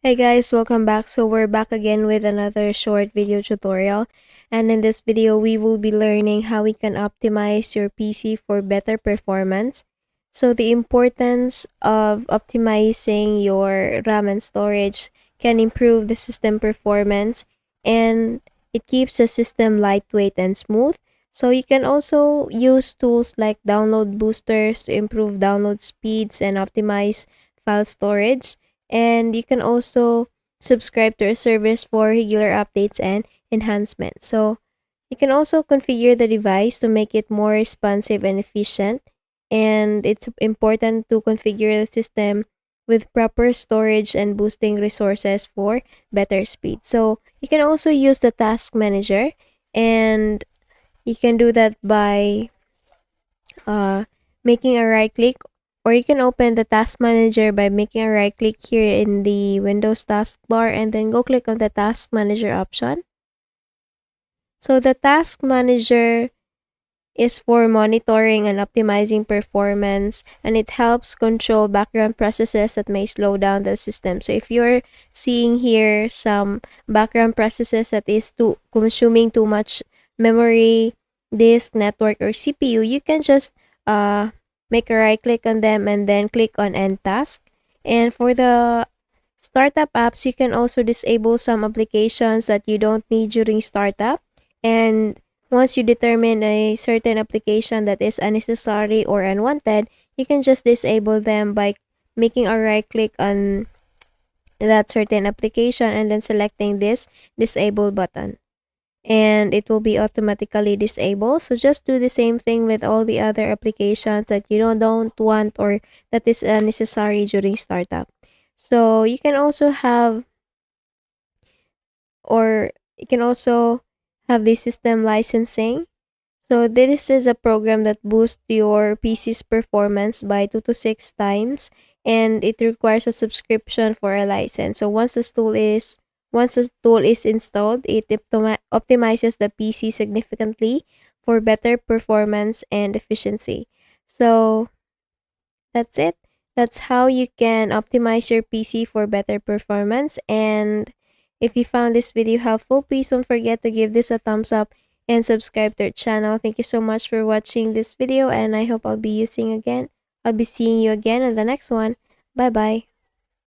Hey guys, welcome back. So we're back again with another short video tutorial. And in this video, we will be learning how we can optimize your PC for better performance. So the importance of optimizing your RAM and storage can improve the system performance, and it keeps the system lightweight and smooth. So you can also use tools like download boosters to improve download speeds and optimize file storage, and you can also subscribe to our service for regular updates and enhancements. So you can also configure the device to make it more responsive and efficient. And it's important to configure the system with proper storage and boosting resources for better speed. So you can also use the task manager, and you can do that by uh, making a right click, or you can open the task manager by making a right click here in the Windows taskbar and then go click on the task manager option. So the task manager is for monitoring and optimizing performance, and it helps control background processes that may slow down the system. So if you're seeing here some background processes that is consuming too much memory, disk, network, or CPU, you can just make a right click on them and then click on end task. And for the startup apps, you can also disable some applications that you don't need during startup. And once you determine a certain application that is unnecessary or unwanted, you can just disable them by making a right click on that certain application and then selecting this disable button. And it will be automatically disabled. So just do the same thing with all the other applications that you don't want or that is unnecessary during startup. So you can also have or you can also have the system licensing. So this is a program that boosts your PC's performance by 2 to 6 times, and it requires a subscription for a license. So once the tool is installed, it optimizes the PC significantly for better performance and efficiency. So that's it. That's how you can optimize your PC for better performance. And if you found this video helpful, please don't forget to give this a thumbs up and subscribe to our channel. Thank you so much for watching this video, and I hope I'll be seeing you again on the next one. Bye bye.